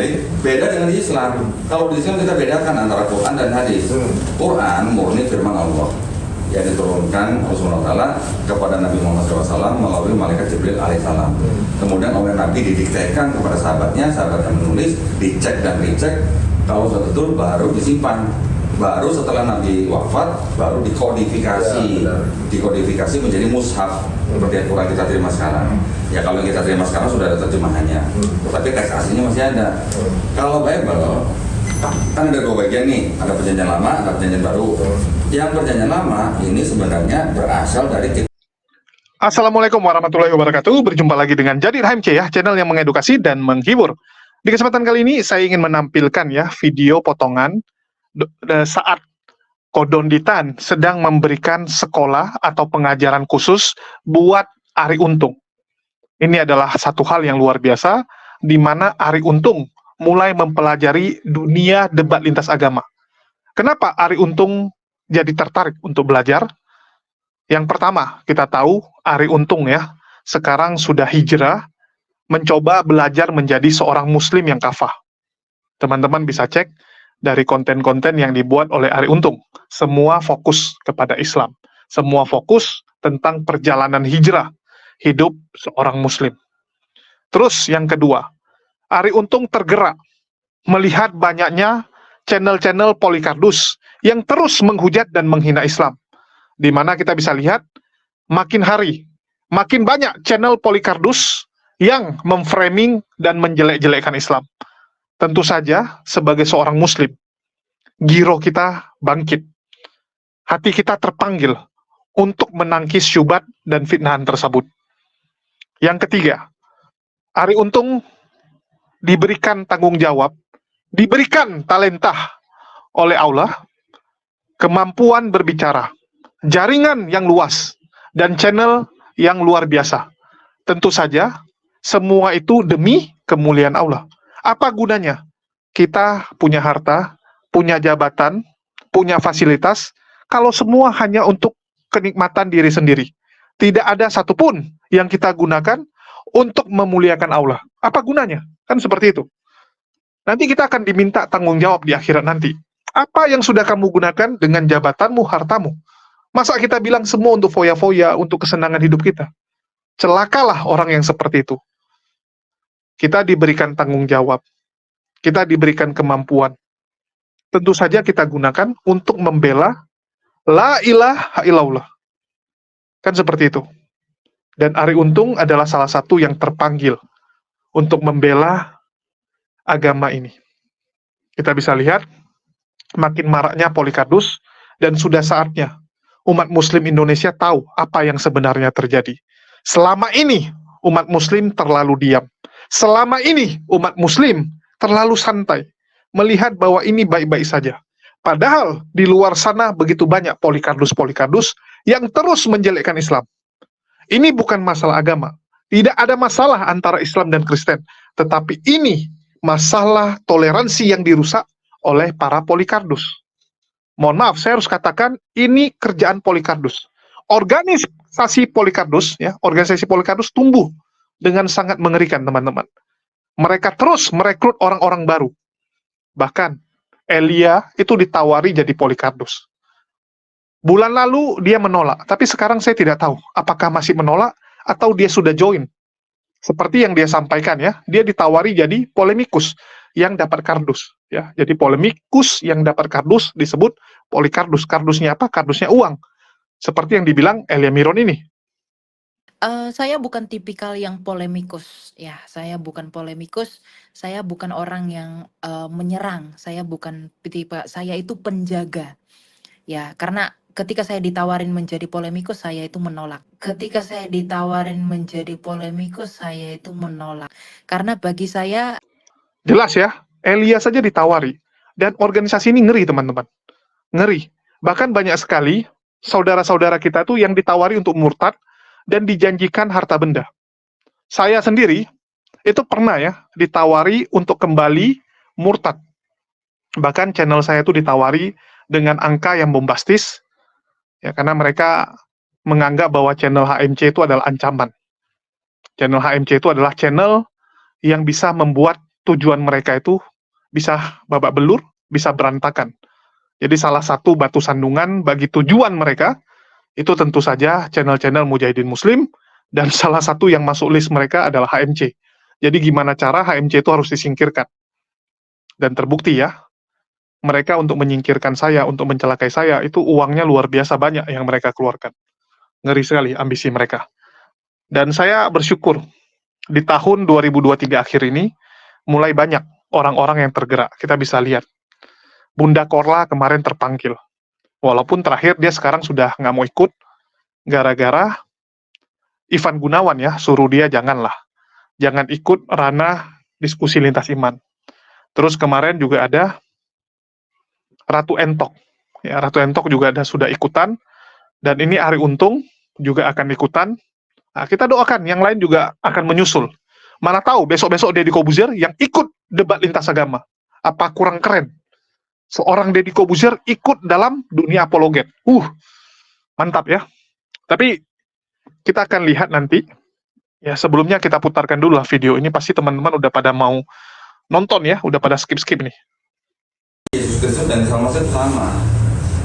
Jadi beda dengan di Islam. Kalau di Islam kita bedakan antara Quran dan hadis. Quran murni firman Allah yang diturunkan Rasulullah Ta'ala kepada Nabi Muhammad SAW melalui malaikat Jibril alaihissalam. Kemudian oleh Nabi didiktekan kepada sahabatnya, sahabatnya menulis, dicek dan dicek, kalau sudah betul baru disimpan. Baru setelah Nabi wafat, baru dikodifikasi, dikodifikasi menjadi mushaf seperti yang Quran kita terima sekarang. Ya kalau yang kita terima sekarang sudah ada terjemahannya, tapi teks aslinya masih ada. Kalau Bible kan ada dua bagian nih, ada perjanjian lama, ada perjanjian baru. Yang perjanjian lama ini sebenarnya berasal dari Assalamualaikum warahmatullahi wabarakatuh. Berjumpa lagi dengan Jadir HMC ya, channel yang mengedukasi dan menghibur. Di kesempatan kali ini saya ingin menampilkan ya video potongan saat Kodonditan sedang memberikan sekolah atau pengajaran khusus buat Arie Untung. Ini adalah satu hal yang luar biasa, di mana Arie Untung mulai mempelajari dunia debat lintas agama. Kenapa Arie Untung jadi tertarik untuk belajar? Yang pertama, kita tahu Arie Untung ya, sekarang sudah hijrah, mencoba belajar menjadi seorang muslim yang kafah. Teman-teman bisa cek dari konten-konten yang dibuat oleh Arie Untung. Semua fokus kepada Islam. Semua fokus tentang perjalanan hijrah hidup seorang muslim. Terus yang kedua, Arie Untung tergerak melihat banyaknya channel-channel Polikardus yang terus menghujat dan menghina Islam. Di mana kita bisa lihat, makin hari, makin banyak channel Polikardus yang memframing dan menjelek-jelekkan Islam. Tentu saja, sebagai seorang muslim, giro kita bangkit. Hati kita terpanggil untuk menangkis syubhat dan fitnahan tersebut. Yang ketiga, Arie Untung diberikan tanggung jawab, diberikan talenta oleh Allah, kemampuan berbicara, jaringan yang luas, dan channel yang luar biasa. Tentu saja, semua itu demi kemuliaan Allah. Apa gunanya? Kita punya harta, punya jabatan, punya fasilitas, kalau semua hanya untuk kenikmatan diri sendiri. Tidak ada satupun yang kita gunakan untuk memuliakan Allah. Apa gunanya? Kan seperti itu. Nanti kita akan diminta tanggung jawab di akhirat nanti. Apa yang sudah kamu gunakan dengan jabatanmu, hartamu? Masa kita bilang semua untuk foya-foya, untuk kesenangan hidup kita? Celakalah orang yang seperti itu. Kita diberikan tanggung jawab. Kita diberikan kemampuan. Tentu saja kita gunakan untuk membela la ilaha illallah. Kan seperti itu. Dan Arie Untung adalah salah satu yang terpanggil untuk membela agama ini. Kita bisa lihat, makin maraknya Polikardus, dan sudah saatnya umat muslim Indonesia tahu apa yang sebenarnya terjadi. Selama ini, umat muslim terlalu diam. Selama ini, umat muslim terlalu santai, melihat bahwa ini baik-baik saja. Padahal, di luar sana begitu banyak Polikardus-Polikardus yang terus menjelekkan Islam. Ini bukan masalah agama. Tidak ada masalah antara Islam dan Kristen. Tetapi ini masalah toleransi yang dirusak oleh para Polikardus. Mohon maaf, saya harus katakan, ini kerjaan Polikardus. Organisasi Polikardus, ya, organisasi Polikardus tumbuh dengan sangat mengerikan, teman-teman. Mereka terus merekrut orang-orang baru. Bahkan, Elia itu ditawari jadi Polikardus. Bulan lalu dia menolak, tapi sekarang saya tidak tahu apakah masih menolak atau dia sudah join. Seperti yang dia sampaikan ya, dia ditawari jadi polemikus yang dapat kardus. Ya, jadi polemikus yang dapat kardus disebut Polikardus. Kardusnya apa? Kardusnya uang. Seperti yang dibilang Elia Miron ini. Saya bukan tipikal yang polemikus, ya. Saya bukan polemikus, saya bukan orang yang menyerang. Saya bukan tipe, saya itu penjaga. Ya, karena ketika saya ditawarin menjadi polemikus, saya itu menolak. Ketika saya ditawarin menjadi polemikus, saya itu menolak. Karena bagi saya Jelas ya, Elia saja ditawari. Dan organisasi ini ngeri, teman-teman. Ngeri. Bahkan banyak sekali saudara-saudara kita tuh yang ditawari untuk murtad dan dijanjikan harta benda. Saya sendiri itu pernah ya ditawari untuk kembali murtad. Bahkan channel saya itu ditawari dengan angka yang bombastis, ya, karena mereka menganggap bahwa channel HMC itu adalah ancaman. Channel HMC itu adalah channel yang bisa membuat tujuan mereka itu bisa babak belur, bisa berantakan. Jadi salah satu batu sandungan bagi tujuan mereka itu tentu saja channel-channel Mujahidin Muslim, dan salah satu yang masuk list mereka adalah HMC. Jadi gimana cara HMC itu harus disingkirkan. Dan terbukti ya, mereka untuk menyingkirkan saya, untuk mencelakai saya, itu uangnya luar biasa banyak yang mereka keluarkan. Ngeri sekali ambisi mereka. Dan saya bersyukur, di tahun 2023 akhir ini, mulai banyak orang-orang yang tergerak. Kita bisa lihat. Bunda Korla kemarin terpanggil. Walaupun terakhir dia sekarang sudah nggak mau ikut, gara-gara Ivan Gunawan ya, suruh dia janganlah. Jangan ikut ranah diskusi lintas iman. Terus kemarin juga ada Ratu Entok. Ya, Ratu Entok juga sudah ikutan, dan ini Arie Untung juga akan ikutan. Nah, kita doakan yang lain juga akan menyusul. Mana tahu besok-besok Deddy Kobuzier yang ikut debat lintas agama. Apa kurang keren? Seorang Deddy Kobuzier ikut dalam dunia apologet. Mantap ya. Tapi kita akan lihat nanti. Ya, sebelumnya kita putarkan dulu lah video ini. Pasti teman-teman udah pada mau nonton ya, udah pada skip-skip nih. Yesus Kristus dan Isa Masih itu sama.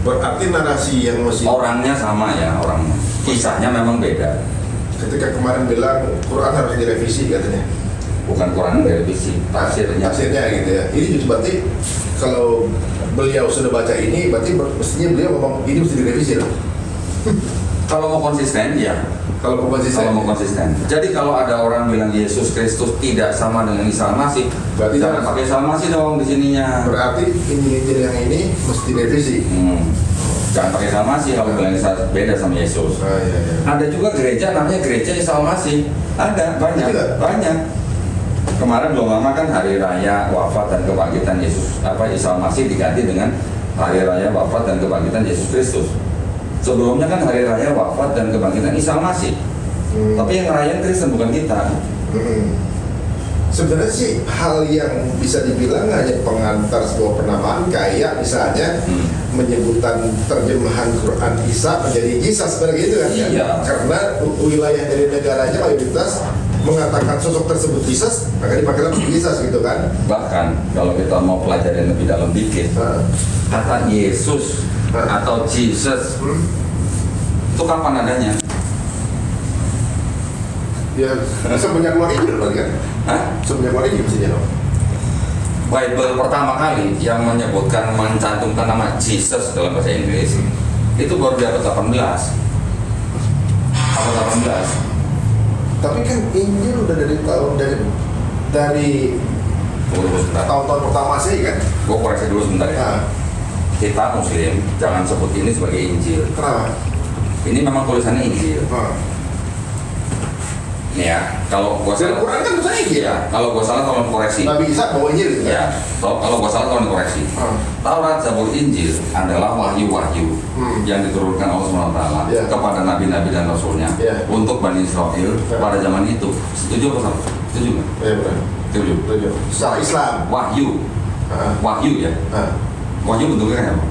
Berarti narasi yang masih Orangnya sama ya, orangnya. Kisahnya memang beda. ketika kemarin bilang Quran harus direvisi katanya. Bukan Quran direvisi, tafsirnya. Tafsirnya gitu ya. Ini justru berarti kalau beliau sudah baca ini, berarti mestinya beliau ngomong ini mesti direvisi loh. Kalau mau konsisten ya. Kalau konsisten. Kalau mau konsisten. Jadi kalau ada orang bilang Yesus Kristus tidak sama dengan Isa Masih, Berarti jangan pakai Isa Masih dong di sininya. Berarti Injil yang ini mesti direvisi. Jangan pakai Isa Masih kalau bilang Isa beda sama Yesus. Iya. Ada juga gereja namanya gereja Isa Masih. Ada banyak, Ada juga? banyak. Kemarin belum lama kan hari raya wafat dan kebangkitan Yesus Isa Masih diganti dengan hari raya wafat dan kebangkitan Yesus Kristus. Sebelumnya kan hari raya wafat dan kebangkitan Isa Masih. Tapi yang ngerayain Kristen bukan kita. Sebenarnya sih hal yang bisa dibilang hanya pengantar sebuah penamaan, kayak misalnya menyebutkan terjemahan Quran Isa menjadi Yesus seperti itu kan? Iya. Karena wilayah dari negaranya mayoritas mengatakan sosok tersebut Yesus, maka dipakai Yesus gitu kan? Bahkan kalau kita mau pelajari lebih dalam dikit, kata Yesus atau Jesus itu kapan adanya? Ya, semenjak keluar Injil berarti kan? Hah? Semenjak keluar Injil mestinya dong. Bible pertama kali yang menyebutkan mencantumkan nama Jesus dalam bahasa Inggris itu baru di abad 18. Abad 18. Tapi kan Injil udah dari Tunggu sebentar. tahun-tahun pertama sih kan? Gue koreksi dulu sebentar ya. Nah, Kita Muslim jangan sebut ini sebagai Injil. kenapa? Ini memang tulisannya Injil. Nih ya, kalau gua Dari salah, Quran kan tulisannya Injil. ya, kalau gua salah tolong koreksi. Nabi Isa bawa Injil gitu kan? Ya, kalau gua salah tolong koreksi. Taurat, Zabur, Injil adalah wahyu-wahyu yang diturunkan Allah SWT Ya. kepada nabi-nabi dan rasulnya Ya. untuk Bani Israel pada zaman itu. Setuju apa salah? Setuju nggak? Iya benar. Setuju. Setuju. Secara Islam. Wahyu, wahyu ya. Wahyu bentuknya kayak apa?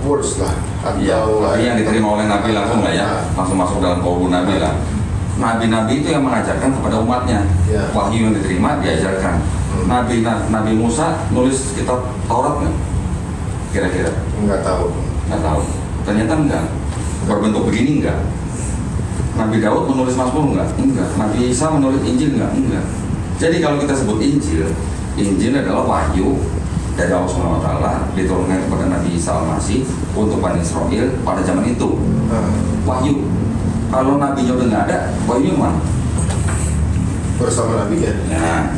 Words lah. Iya, tapi yang diterima oleh Nabi langsung lah ya, langsung masuk dalam kolbu Nabi lah. Nabi-nabi itu yang mengajarkan kepada umatnya. Ya. Wahyu yang diterima diajarkan. Nabi Musa nulis kitab Taurat nggak? Kira-kira? Nggak tahu. Nggak tahu. Ternyata enggak. Berbentuk begini enggak. Nabi Daud menulis Mazmur enggak? Enggak. Nabi Isa menulis Injil enggak? Enggak. Jadi kalau kita sebut Injil, Injil adalah wahyu dari Allah SWT diturunkan kepada Nabi Isa Al-Masih untuk Bani Israel pada zaman itu. Wahyu. Kalau Nabinya udah nggak ada, wahyu mana? Bersama Nabi ya. Nah,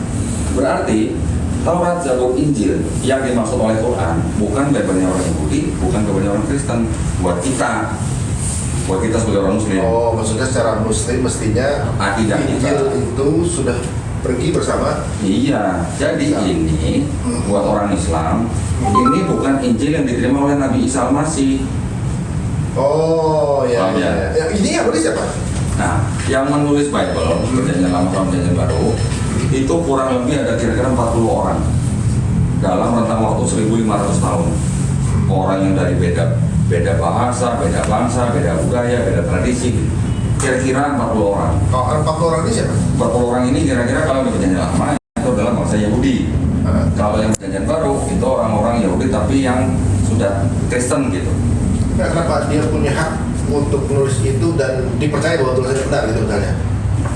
berarti Taurat, Zabur, Injil yang dimaksud oleh Quran bukan Bible-nya orang Yahudi, bukan Bible-nya orang Kristen. Buat kita sebagai orang Muslim. Oh, maksudnya secara Muslim mestinya Akidah kita. Injil itu sudah pergi bersama. Iya, jadi ini buat orang Islam, ini bukan Injil yang diterima oleh Nabi Isa Al-Masih. Oh ya. Paham ya? Ini yang nulis siapa? Nah, yang menulis Bible, perjanjian lama sama perjanjian baru, itu kurang lebih ada kira-kira 40 orang dalam rentang waktu 1500 tahun. Orang yang dari beda bahasa, beda bangsa, beda budaya, beda tradisi. Kira-kira 40 orang. Kalau 40 orang ini siapa? 40 orang ini kira-kira kalau di perjanjian lama itu adalah bangsa Yahudi. Kalau yang perjanjian baru itu orang-orang Yahudi tapi yang sudah Kristen gitu. Nah, kenapa dia punya hak untuk menulis itu dan dipercaya bahwa tulisannya benar gitu misalnya?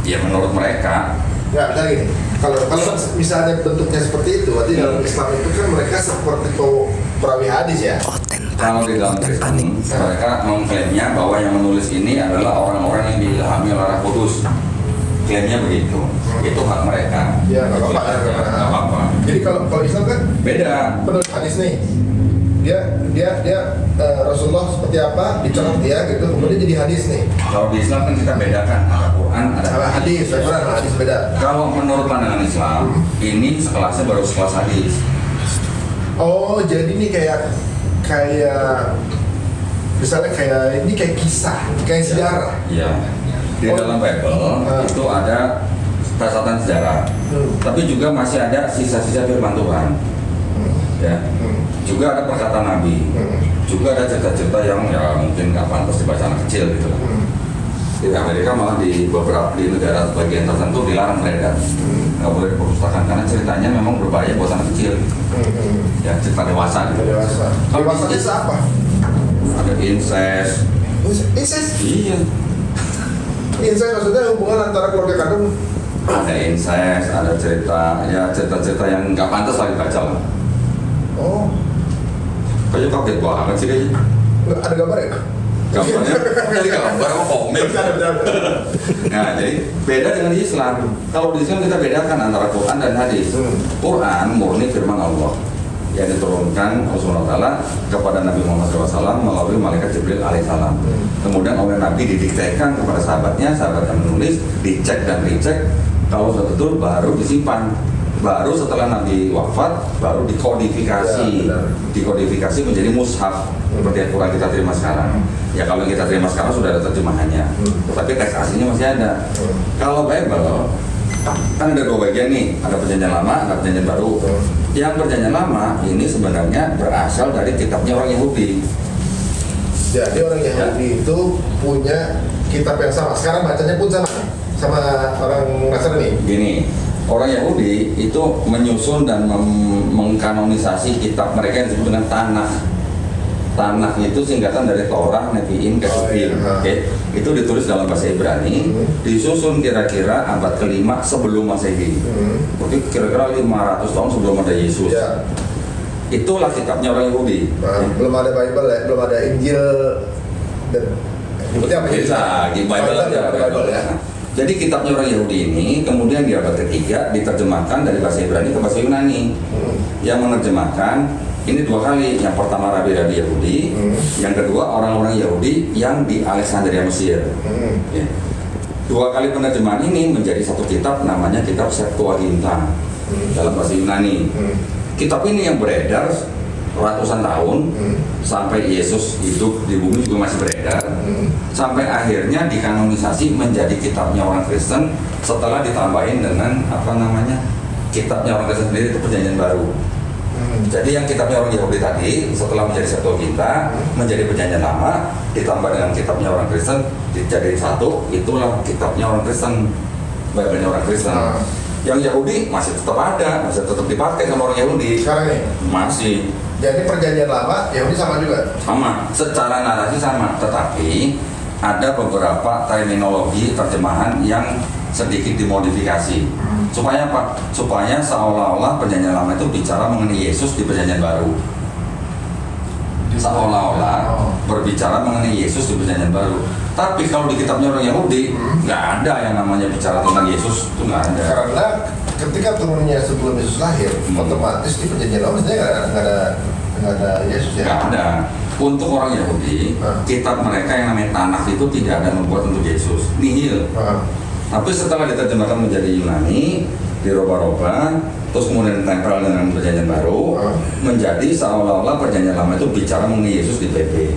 Ya menurut mereka. Nggak, misalnya gini, kalau misalnya bentuknya seperti itu, berarti dalam Islam itu kan mereka seperti perawi hadis ya. Kalau di dalam Kristen, mereka mengklaimnya bahwa yang menulis ini adalah orang-orang yang diilhami oleh Roh Kudus. Klaimnya begitu. Itu hak mereka. Ya, nggak apa-apa. Nggak apa-apa. Jadi kalau Islam kan Beda. penulis hadis nih, dia Rasulullah seperti apa dicatat dia gitu, kemudian jadi hadis nih. Kalau di Islam kan kita bedakan ada Quran, ada Hadis, hadis beda. Kalau menurut pandangan Islam, ini sekelasnya baru sekelas hadis. Oh, jadi ini kayak misalnya kayak ini kayak kisah, kayak sejarah. Iya. Di dalam Bible itu ada catatan sejarah, tapi juga masih ada sisa-sisa firman Tuhan. Ya. Juga ada perkataan Nabi. Juga ada cerita-cerita yang ya mungkin nggak pantas dibaca anak kecil gitu. Di Amerika malah di beberapa di negara bagian tertentu dilarang beredar. Nggak boleh di perpustakaan karena ceritanya memang berbahaya buat anak kecil. Ya cerita dewasa gitu. Dewasa. Kalau Dewasa di- itu apa? Ada incest. Incest. Iya. Incest maksudnya hubungan antara keluarga kandung. Ada incest, ada cerita-cerita yang nggak pantas lagi baca lah. Oh, Kayaknya kaget banget sih kayaknya. ada gambar ya? Gambarnya dari gambar apa komik. Benar. Nah, jadi beda dengan di Islam. Kalau di Islam kita bedakan antara Quran dan hadis. Quran murni firman Allah yang diturunkan Rasulullah Ta'ala kepada Nabi Muhammad SAW melalui malaikat Jibril alaihissalam. Kemudian oleh Nabi didiktekan kepada sahabatnya, sahabat yang menulis, dicek dan dicek. Kalau sudah betul baru disimpan. Baru setelah Nabi wafat, baru dikodifikasi. Ya, benar. Dikodifikasi menjadi mushaf seperti yang Quran kita terima sekarang. Ya kalau yang kita terima sekarang sudah ada terjemahannya, tetapi teks aslinya masih ada. Kalau Bible kan ada dua bagian nih, ada perjanjian lama, ada perjanjian baru. Yang perjanjian lama ini sebenarnya berasal dari kitabnya orang Yahudi. Jadi orang Yahudi itu punya kitab yang sama. Sekarang bacanya pun sama orang Nasrani. Gini, orang Yahudi itu menyusun dan mengkanonisasi kitab mereka yang disebut dengan Tanakh. Tanakh itu singkatan dari Torah, Nevi'im, Ketuvim. Oke, itu ditulis dalam bahasa Ibrani, disusun kira-kira abad ke-5 sebelum Masehi. Berarti kira-kira 500 tahun sebelum ada Yesus. Ya. Itulah kitabnya orang Yahudi. Belum ada Bible ya, belum ada Injil dan seperti apa Bisa, Bible aja. Bible ya. Jadi kitabnya orang Yahudi ini kemudian di abad ketiga diterjemahkan dari bahasa Ibrani ke bahasa Yunani. Yang menerjemahkan ini dua kali. Yang pertama rabi-rabi Yahudi, yang kedua orang-orang Yahudi yang di Alexandria Mesir. Ya. Dua kali penerjemahan ini menjadi satu kitab namanya kitab Septuaginta dalam bahasa Yunani. Kitab ini yang beredar ratusan tahun sampai Yesus hidup di bumi juga masih beredar, sampai akhirnya dikanonisasi menjadi kitabnya orang Kristen setelah ditambahin dengan kitabnya orang Kristen sendiri, itu perjanjian baru. Jadi yang kitabnya orang Yahudi tadi setelah menjadi Septuaginta menjadi perjanjian lama, ditambah dengan kitabnya orang Kristen dijadiin satu, itulah kitabnya orang Kristen, Bible-nya orang Kristen. Yang Yahudi masih tetap ada, masih tetap dipakai sama orang Yahudi. Sekarang nih. Masih. Jadi perjanjian lama Yahudi sama juga. Sama, secara narasi sama, tetapi ada beberapa terminologi terjemahan yang sedikit dimodifikasi. Supaya apa? Supaya seolah-olah perjanjian lama itu bicara mengenai Yesus di perjanjian baru. Seolah-olah berbicara mengenai Yesus di perjanjian baru. Tapi kalau di kitabnya orang Yahudi nggak ada yang namanya bicara tentang Yesus, itu nggak ada. Karena ketika turunnya sebelum Yesus lahir, otomatis di perjanjian lama sebenarnya nggak ada Yesus ya. Nggak ada. Untuk orang Yahudi, kitab mereka yang namanya Tanakh itu tidak ada membuat untuk Yesus, nihil. Tapi setelah diterjemahkan menjadi Yunani, dirubah-rubah, terus kemudian ditempel dengan perjanjian baru, menjadi seolah-olah perjanjian lama itu bicara mengenai Yesus di PP.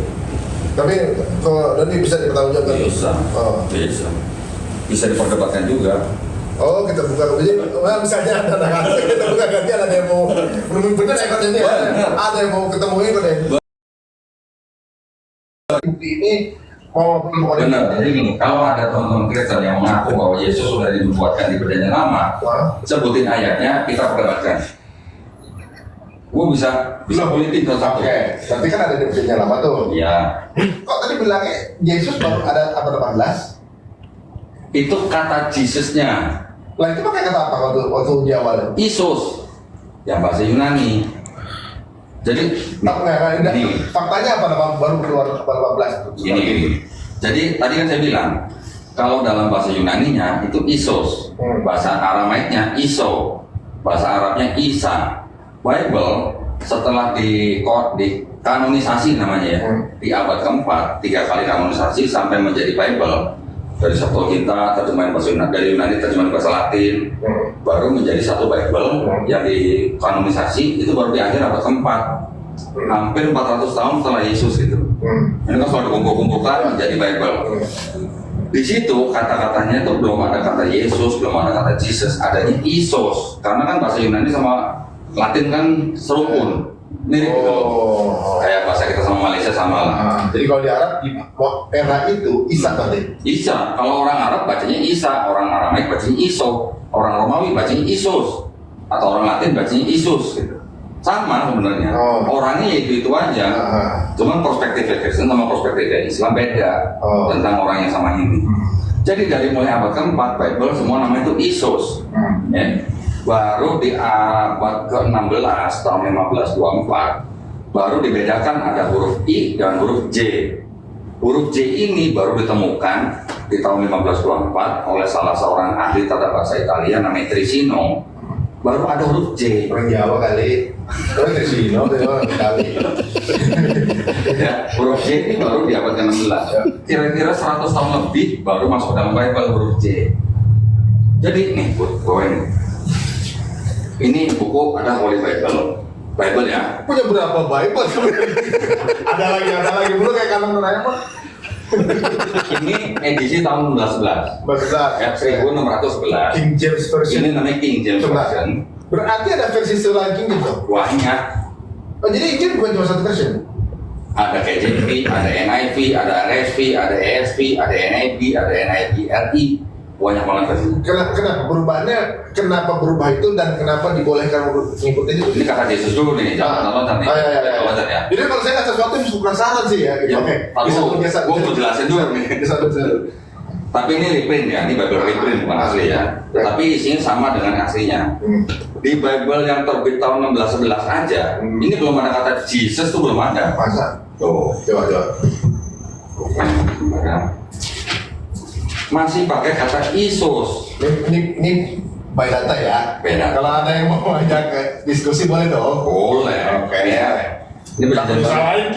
Tapi kalau Doni bisa dipertanggungjawabkan. Bisa, bisa diperdebatkan juga. Oh, kita buka jadi misalnya ada kita buka gantian, ada yang mau benar ya katanya ada yang mau ketemu ini. Bukti ini mau Benar. Jadi gini, kalau ada teman-teman Kristen yang mengaku bahwa Yesus sudah dibuatkan di perjanjian lama, sebutin ayatnya, kita perdebatkan. Gue bisa politik satu. Oke, berarti kan ada di perjanjian lama tuh. Iya. Kok tadi bilangnya Yesus baru ada abad 18? Itu kata Jesusnya. Lah itu pakai kata apa waktu di awal? Isos, yang bahasa Yunani. Jadi, faktanya apa baru keluar abad 18? Gini. Jadi tadi kan saya bilang, kalau dalam bahasa Yunaninya itu Isos, bahasa Aramaiknya Iso, bahasa Arabnya Isa. Bible setelah dikanonisasi namanya ya, di abad keempat, 3 kali kanonisasi sampai menjadi Bible. Dari Septuaginta terjemahan bahasa Yunani, dari Yunani terjemahan bahasa Latin, baru menjadi satu Bible yang dikanonisasi itu baru di akhir abad keempat, hampir 400 tahun setelah Yesus gitu. Ini kan sudah dikumpul-kumpulkan menjadi Bible. Di situ kata-katanya itu belum ada kata Yesus, belum ada kata Jesus, adanya Isos, karena kan bahasa Yunani sama Latin kan serupun, mirip gitu. Kayak bahasa kita sama Malaysia sama lah. Jadi kalau di Arab di era itu Isa berarti. Isa, kalau orang Arab bacanya Isa, orang Aramaik bacanya Iso, orang Romawi bacanya Isos, atau orang Latin bacanya Isus gitu. Sama sebenarnya. Orangnya itu aja. Cuman perspektif Kristen sama perspektif Islam beda tentang orang yang sama ini. Jadi dari mulai abad keempat Bible semua namanya itu Isos. Ya. Baru di abad ke-16 tahun 1524 baru dibedakan ada huruf I dan huruf J. Huruf J ini baru ditemukan di tahun 1524 oleh salah seorang ahli tata bahasa Italia namanya Trissino. Baru ada huruf J. Orang Jawa kali. Orang Trissino dari orang Italia. Ya, huruf J ini baru di abad ke-16. Kira-kira 100 tahun lebih baru masuk dalam Bible huruf J. Jadi nih, ini buku ada Holy Bible ya. Punya berapa Bible? ada lagi belum kayak kanan nanya mah. Ini edisi tahun 1911. Ya, 1611. King James version. Ini namanya King James version. Berarti ada versi lagi gitu. Banyak. Oh, jadi Injil bukan cuma satu version. Ada KJV, ada NIV, ada RSV, ada ESV, ada NIV, ada NIV RI. Banyak banget versi. Kenapa perubahannya? Kenapa berubah itu dan kenapa dibolehkan mengikuti itu? Ini kata Yesus dulu nih, jangan loncat nih. Loncat ya. Jadi kalau saya nggak sesuatu yang penasaran sih ya. Ya, Oke. bisa gue mau jelasin dulu nih. Bisa. Tapi ini reprint ya, ini Bible reprint bukan asli ya. Tapi isinya sama dengan aslinya. Di Bible yang terbit tahun 1611 aja, ini belum ada kata Jesus tuh belum ada. Masa? Tuh, Coba. masih pakai kata Isos. Ini by data ya. Beda. Kalau ada yang mau ajak diskusi boleh dong. Boleh. Oke. Ya. Ini Tapi bercerita. salahin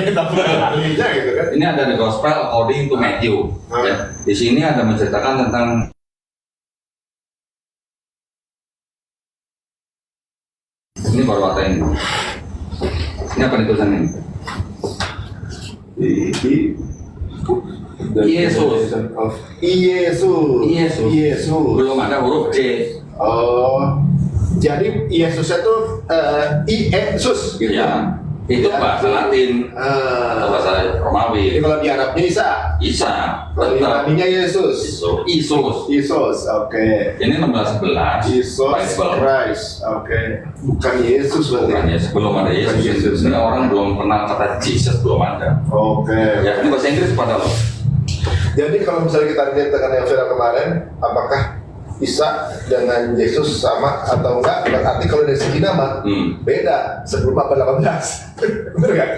kita pernah ahlinya gitu kan. Ini ada the Gospel according to Matthew. Ya. Di sini ada menceritakan tentang ini baru kata ini. Ini apa ditulisan ini? Yesus. Belum ada huruf J. Oh, jadi Yesusnya tuh Iesus gitu. Ya. Itu bahasa Latin atau bahasa Romawi. Jadi kalau di Arabnya Isa. kalau di Tetap. Yunaninya Yesus. Isus. Yesus, oke. Ini 1611. Yesus Bible. Christ, oke. Bukan Yesus berarti. Bukan Yesus, belum ada Bukan Yesus. Yesus. Ini orang belum pernah kata Jesus, belum ada. Oke. Ya, ini bahasa Inggris pada lo. Jadi kalau misalnya kita lihat dengan yang viral kemarin, apakah Isa dengan Yesus sama atau enggak? Berarti kalau dari segi nama beda sebelum abad 18. Betul nggak?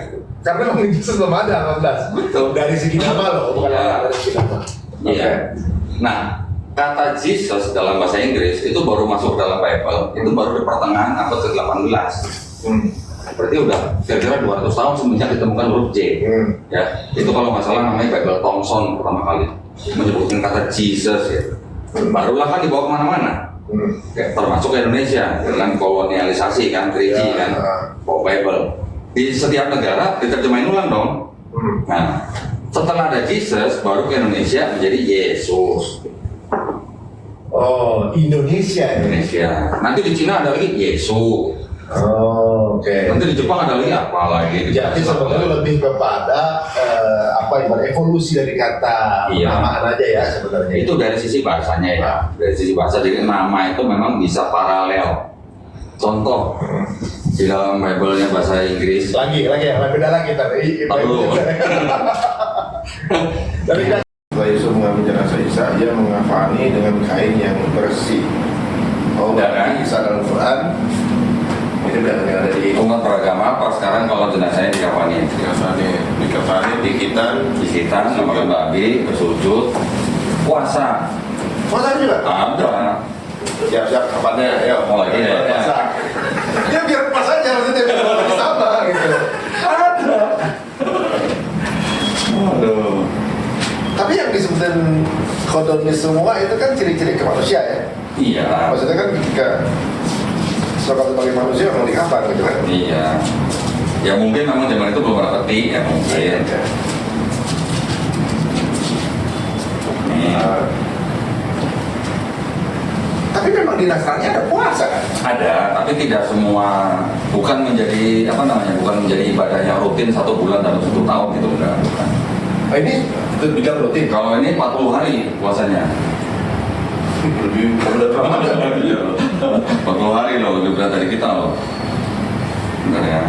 Karena memang Yesus belum ada 18. Betul. Dari segi nama loh, bukan Ya. dari segi nama. Iya. Nah, kata Jesus dalam bahasa Inggris itu baru masuk dalam Bible, itu baru di pertengahan abad ke-18. Berarti udah kira-kira 200 tahun semenjak ditemukan huruf J. Ya, itu kalau nggak salah namanya Bible Thomson pertama kali menyebutkan kata Jesus ya. Barulah kan dibawa kemana-mana. Termasuk ke Indonesia dengan kolonialisasi kan, 3G kan, bawa Bible. Di setiap negara diterjemahin ulang dong. Nah, setelah ada Jesus, baru ke Indonesia menjadi Yesus. Oh, Indonesia. Indonesia. Nanti di Cina ada lagi Yesus. Oh, oke. Nanti di Jepang ada lagi apa lagi? Jadi sebetulnya lebih kepada evolusi dari kata Iya. namaan aja ya sebenarnya. Itu dari sisi bahasanya ya. Dari sisi bahasa, jadi nama itu memang bisa paralel. Contoh di dalam Bible-nya bahasa Inggris. Lagi yang beda lagi tadi. Dari setelah Yesus mengambil jenazah Isa, ia mengafani dengan kain yang bersih. Oh, berarti Isa dalam Quran ini benar yang ada di Umat beragama apa sekarang kalau jenazahnya dikafani? dikafani, Dikitan, memakan babi, bersujud, puasa. Puasa juga? Ada. Siap-siap kapannya, ya Oh, iya. puasa. Ya biar pas aja, maksudnya biar sama gitu. Ada. Aduh. Tapi yang disebutin kodonis semua itu kan ciri-ciri ke manusia ya. Iya. Maksudnya kan ketika sebagai manusia mau dikafan gitu kan. Iya. Ya mungkin memang zaman itu belum ada peti ya mungkin. Iya. Nih. Tapi memang di Nasrani ada puasa kan? Ada, tapi tidak semua, bukan menjadi bukan menjadi ibadah yang rutin 1 bulan dalam 1 tahun gitu, bukan. Ini bidang rutin. Kalau ini 40 hari puasanya. Lebih berat Ramadan. Iya. 40 hari loh, lebih berat dari kita loh. Bentar ya.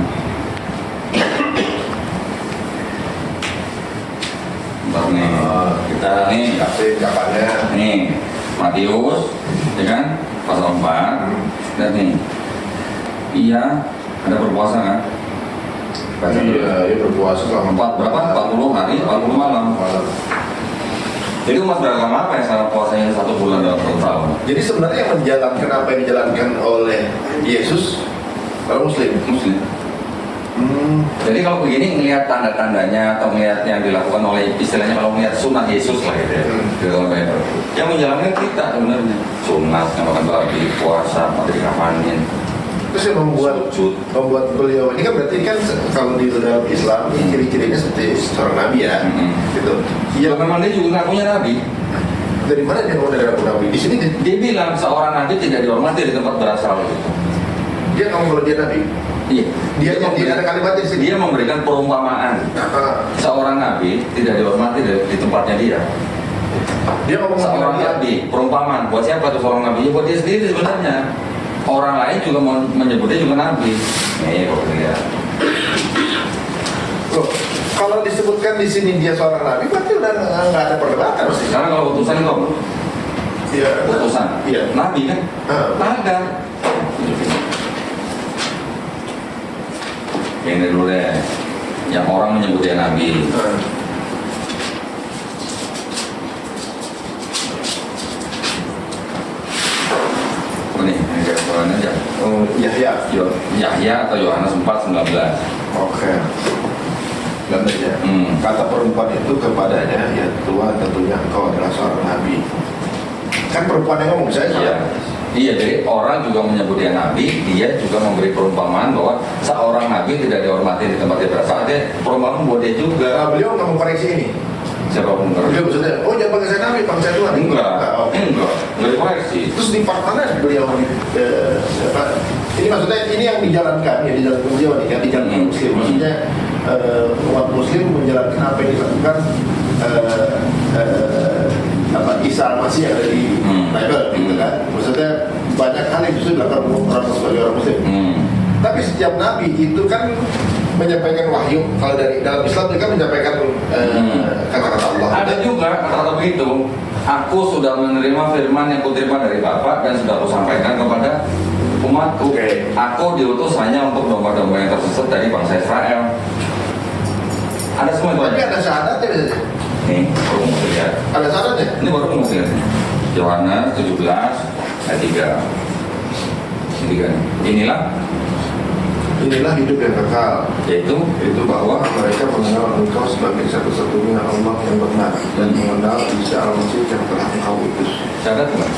Bentar nih, kita nih, Kasih kapannya. nih Matius, ya kan, pasal 4. Lihat nih, iya ada berpuasa kan? Baca dulu. Iya, berpuasa selama 40 hari, 40 malam. Jadi umat beragama apa yang sekarang puasanya 1 bulan dalam 1 tahun? Jadi sebenarnya yang menjalankan apa yang dijalankan oleh Yesus orang Muslim. Muslim. Jadi kalau begini ngelihat tanda-tandanya atau ngelihat yang dilakukan oleh istilahnya kalau ngelihat sunat Yesus lah gitu ya, di dalam Bible. Yang menjalankan kita sebenarnya sunat, makan babi, puasa, mati kafanin. Terus yang membuat beliau ini kan berarti kan kalau di dalam Islam ciri-cirinya seperti seorang nabi ya, gitu. Ya memang dia juga ngakunya nabi. Dari mana dia ngomong dari nabi? Di sini Dia bilang seorang nabi tidak dihormati di tempat berasal gitu. dia ngomong kalau dia nabi. Iya. Dia ada kalimatnya di sini. Dia memberikan perumpamaan. Seorang nabi tidak dihormati di tempatnya dia. Dia ngomong Seorang nabi, perumpamaan. Buat siapa tuh seorang nabi? Ya buat dia sendiri sebenarnya. Orang lain juga menyebutnya juga nabi. Nih, kok dia. Loh, kalau disebutkan di sini dia seorang nabi, berarti udah nggak ada perdebatan. Sekarang kalau utusan itu, Iya. utusan, Iya. nabi kan? Ada. Ini dulu deh, yang orang menyebut dia nabi. Ini garis aja. Yahya atau Yohanes 4:19. Oke. Lanjut ya. Kata perempuan itu kepadanya, ya Tuhan tentunya engkau adalah seorang nabi. Kan perempuan yang ngomong saya Iya. Iya, jadi orang juga menyebut dia nabi, dia juga memberi perumpamaan bahwa seorang nabi tidak dihormati di tempat dia berasal. Dia perumpamaan buat dia juga. Nah, beliau nggak mengkoreksi ini. Siapa pun Beliau maksudnya, oh jangan panggil saya nabi, panggil saya Tuhan. enggak, Oke. enggak dikoreksi. Terus di part mana beliau ini maksudnya ini yang dijalankan beliau nih, yang dijalankan Muslim. Maksudnya umat Muslim menjalankan apa yang dilakukan Isa Al-Masih yang ada di Bible, gitu kan? Maksudnya banyak hal yang justru dilakukan orang sebagai orang Muslim. Tapi setiap nabi itu kan menyampaikan wahyu. Kalau dari dalam Islam dia kan menyampaikan kata-kata Allah. Ada juga kata-kata begitu. Aku sudah menerima firman yang kuterima dari Bapa dan sudah aku sampaikan kepada umatku. Aku diutus hanya untuk domba-domba yang tersesat dari bangsa Israel. Ada semua itu. Tapi ada syaratnya. Nih, baru mau lihat. Ada syaratnya. Ini baru mau lihat. Yohanes 17 ayat 3. Inilah hidup yang kekal, yaitu bahwa mereka mengenal engkau sebagai satu-satunya Allah yang benar dan mengenal Isa Al-Masih yang telah engkau utus. catat nggak?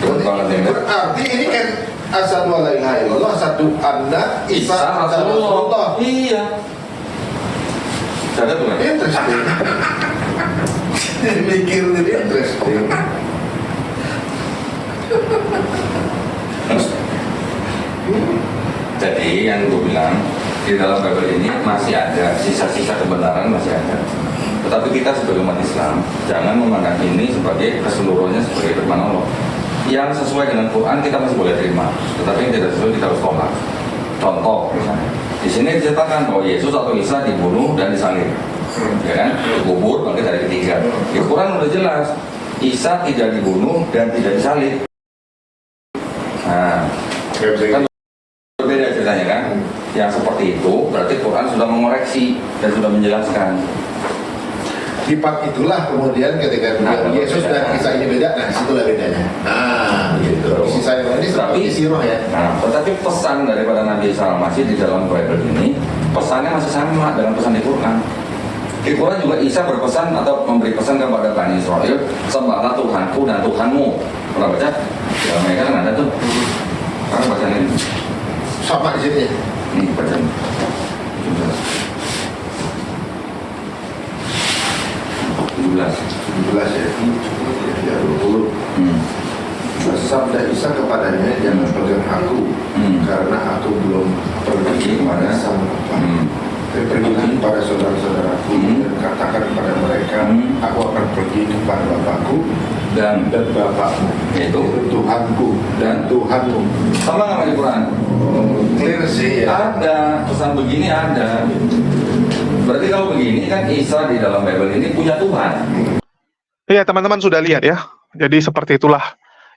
Berarti ini kan asyhadu an la ilaha illallah, asyhadu anna Isa Rasulullah. Iya. Catat nggak? Interesting. Jadi mikir ini interesting. Jadi yang gue bilang, di dalam Bible ini masih ada sisa-sisa kebenaran, masih ada. Tetapi kita sebagai umat Islam jangan memandang ini sebagai keseluruhannya sebagai firman Allah. Yang sesuai dengan Quran kita masih boleh terima, tetapi yang tidak sesuai kita harus tolak. Contoh misalnya, di sini diceritakan bahwa Yesus atau Isa dibunuh dan disalib, ya kan? Dikubur bangkit dari ketiga. Di Quran udah jelas, Isa tidak dibunuh dan tidak disalib. Nah, kan berbeda ceritanya kan? Yang seperti itu berarti Quran sudah mengoreksi dan sudah menjelaskan. Di part itulah kemudian ketika Yesus dan kisah ini beda, nah disitulah bedanya. Nah, gitu. Sisa yang ini seperti isi roh ya. Nah, tetapi pesan daripada Nabi Isa masih di dalam Bible ini, pesannya masih sama dengan pesan di Quran. Di Quran juga Isa berpesan atau memberi pesan kepada Bani Israel, sembahlah Tuhanku dan Tuhanmu. Pernah baca? Ya, mereka kan ada tuh. Sekarang baca ini. Sama di sini. Nih, baca. 17 ya, 20. Sabda Isa kepadanya, jangan pegang aku, karena aku belum pergi kepada sang Bapa. Tapi pergilah kepada saudara-saudaraku dan katakan kepada mereka, aku akan pergi kepada Bapakku dan Bapakmu, yaitu Tuhanku dan Tuhanmu. sama nggak di Quran? Clear sih ya. Ada pesan begini, ada. Berarti kalau begini kan Isa di dalam Bible ini punya Tuhan. Iya, teman-teman sudah lihat ya. Jadi seperti itulah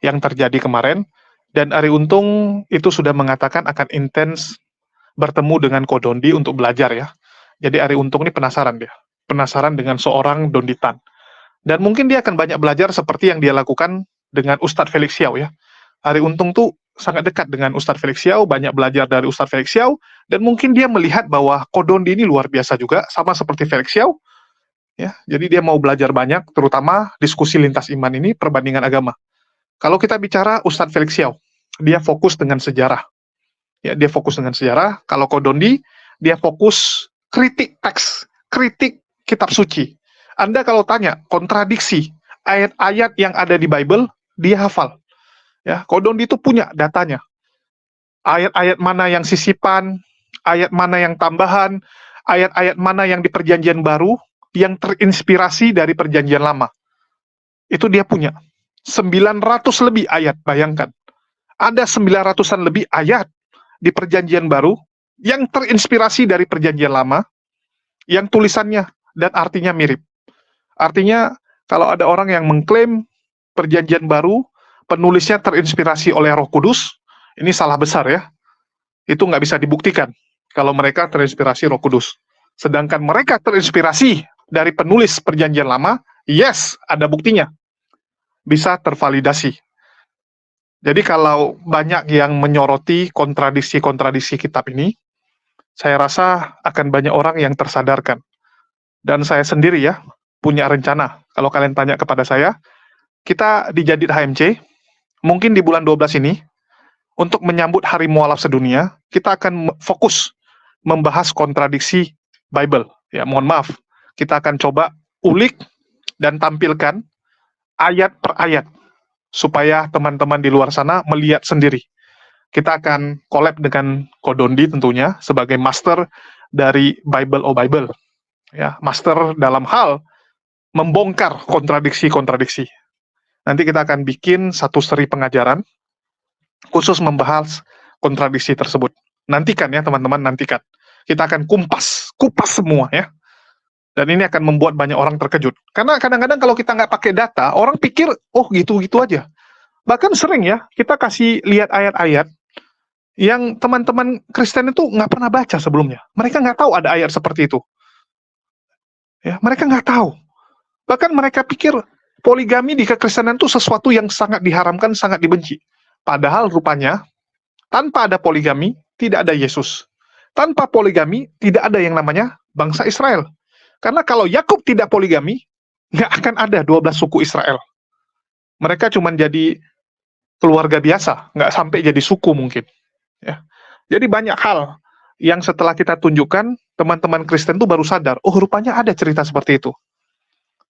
yang terjadi kemarin. Dan Ari Untung itu sudah mengatakan akan intens bertemu dengan Kodondi untuk belajar ya. Jadi Ari Untung ini penasaran dia. Penasaran dengan seorang Donditan. Dan mungkin dia akan banyak belajar seperti yang dia lakukan dengan Ustadz Felix Xiao ya. Ari Untung tuh sangat dekat dengan Ustadz Felix Xiao, banyak belajar dari Ustadz Felix Xiao, dan mungkin dia melihat bahwa Kodondi ini luar biasa juga, sama seperti Felix Xiao. Ya, jadi dia mau belajar banyak, terutama diskusi lintas iman ini, perbandingan agama. Kalau kita bicara Ustadz Felix Xiao, dia fokus dengan sejarah. Ya, dia fokus dengan sejarah. Kalau Kodondi, dia fokus kritik teks, kritik kitab suci. Anda kalau tanya kontradiksi ayat-ayat yang ada di Bible, dia hafal. Ya, Kodondi itu punya datanya. Ayat-ayat mana yang sisipan, ayat mana yang tambahan, ayat-ayat mana yang di Perjanjian Baru yang terinspirasi dari Perjanjian Lama. Itu dia punya. 900 lebih ayat, bayangkan. Ada 900-an lebih ayat di Perjanjian Baru yang terinspirasi dari Perjanjian Lama, yang tulisannya dan artinya mirip. Artinya, kalau ada orang yang mengklaim Perjanjian Baru, penulisnya terinspirasi oleh Roh Kudus, ini salah besar ya. Itu nggak bisa dibuktikan kalau mereka terinspirasi Roh Kudus. Sedangkan mereka terinspirasi dari penulis Perjanjian Lama, yes, ada buktinya. Bisa tervalidasi. Jadi kalau banyak yang menyoroti kontradiksi-kontradiksi kitab ini, saya rasa akan banyak orang yang tersadarkan. Dan saya sendiri ya, punya rencana. Kalau kalian tanya kepada saya, kita di Jadid HMC, mungkin di bulan 12 ini, untuk menyambut Hari Mualaf Sedunia, kita akan fokus membahas kontradiksi Bible. Ya, mohon maaf, kita akan coba ulik dan tampilkan ayat per ayat, supaya teman-teman di luar sana melihat sendiri. Kita akan collab dengan Kodondi tentunya, sebagai master dari Bible o Bible. Ya, master dalam hal membongkar kontradiksi-kontradiksi. Nanti kita akan bikin satu seri pengajaran, khusus membahas kontradiksi tersebut. Nantikan ya teman-teman, nantikan. Kita akan kupas semua ya. Dan ini akan membuat banyak orang terkejut. Karena kadang-kadang kalau kita nggak pakai data, orang pikir, oh gitu-gitu aja. Bahkan sering ya, kita kasih lihat ayat-ayat yang teman-teman Kristen itu nggak pernah baca sebelumnya. Mereka nggak tahu ada ayat seperti itu. Ya, mereka nggak tahu. Bahkan mereka pikir poligami di kekristenan itu sesuatu yang sangat diharamkan, sangat dibenci. Padahal rupanya, tanpa ada poligami, tidak ada Yesus. Tanpa poligami, tidak ada yang namanya bangsa Israel. Karena kalau Yakub tidak poligami, nggak akan ada 12 suku Israel. Mereka cuma jadi keluarga biasa, nggak sampai jadi suku mungkin. Ya. Jadi banyak hal yang setelah kita tunjukkan, teman-teman Kristen tuh baru sadar, oh rupanya ada cerita seperti itu.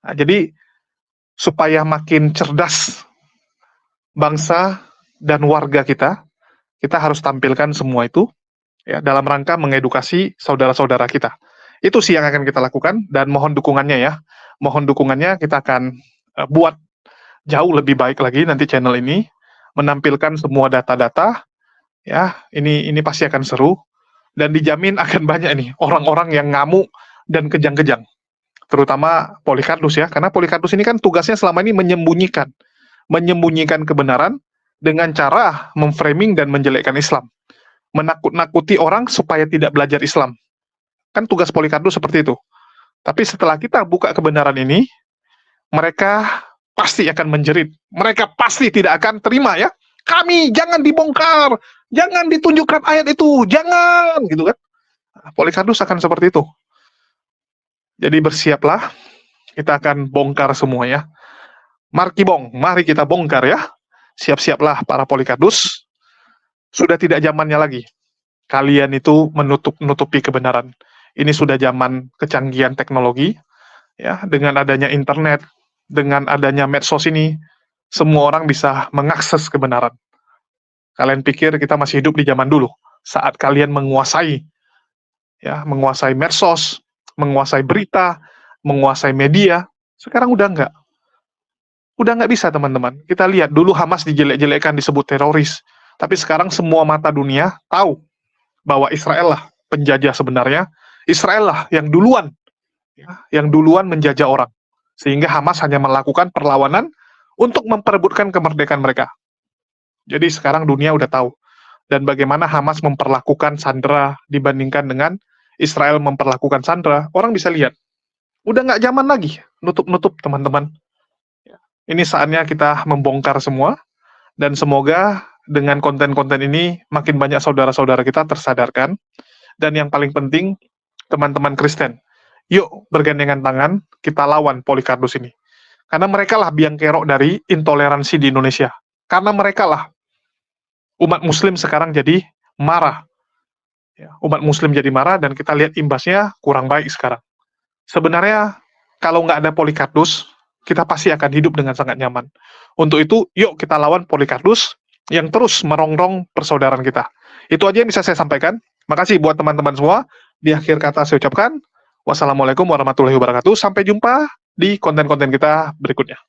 Nah, jadi supaya makin cerdas bangsa dan warga kita harus tampilkan semua itu ya dalam rangka mengedukasi saudara-saudara kita. Itu sih yang akan kita lakukan dan mohon dukungannya ya. Mohon dukungannya, kita akan buat jauh lebih baik lagi nanti channel ini, menampilkan semua data-data ya. Ini pasti akan seru dan dijamin akan banyak nih orang-orang yang ngamuk dan kejang-kejang. Terutama Polycarpus ya, karena Polycarpus ini kan tugasnya selama ini menyembunyikan kebenaran dengan cara memframing dan menjelekkan Islam. Menakut-nakuti orang supaya tidak belajar Islam. Kan tugas Polycarpus seperti itu. Tapi setelah kita buka kebenaran ini, mereka pasti akan menjerit. Mereka pasti tidak akan terima ya. Kami jangan dibongkar, jangan ditunjukkan ayat itu, jangan gitu kan. Polycarpus akan seperti itu. Jadi bersiaplah, kita akan bongkar semua ya. Mari kita bongkar ya. Siap-siaplah para Polycarpus. Sudah tidak zamannya lagi kalian itu menutupi kebenaran. Ini sudah zaman kecanggihan teknologi, ya. Dengan adanya internet, dengan adanya medsos ini, semua orang bisa mengakses kebenaran. Kalian pikir kita masih hidup di zaman dulu, saat kalian menguasai medsos, menguasai berita, menguasai media. Sekarang udah nggak bisa teman-teman. Kita lihat dulu Hamas dijelek-jelekkan, disebut teroris, tapi sekarang semua mata dunia tahu bahwa Israel lah penjajah sebenarnya. Israel lah yang duluan menjajah orang, sehingga Hamas hanya melakukan perlawanan untuk memperebutkan kemerdekaan mereka. Jadi sekarang dunia udah tahu, dan bagaimana Hamas memperlakukan sandera dibandingkan dengan Israel memperlakukan sandera, orang bisa lihat. Udah nggak zaman lagi nutup-nutup teman-teman. Ini saatnya kita membongkar semua, dan semoga dengan konten-konten ini makin banyak saudara-saudara kita tersadarkan. Dan yang paling penting, teman-teman Kristen, yuk bergandengan tangan, kita lawan Polycarpus ini. Karena mereka lah biang kerok dari intoleransi di Indonesia. Karena mereka lah umat muslim sekarang jadi marah. Ya, umat muslim jadi marah dan kita lihat imbasnya kurang baik sekarang. Sebenarnya kalau nggak ada Polycarpus, kita pasti akan hidup dengan sangat nyaman. Untuk itu, yuk kita lawan Polycarpus yang terus merongrong persaudaraan kita. Itu aja yang bisa saya sampaikan. Makasih buat teman-teman semua. Di akhir kata saya ucapkan, wassalamualaikum warahmatullahi wabarakatuh. Sampai jumpa di konten-konten kita berikutnya.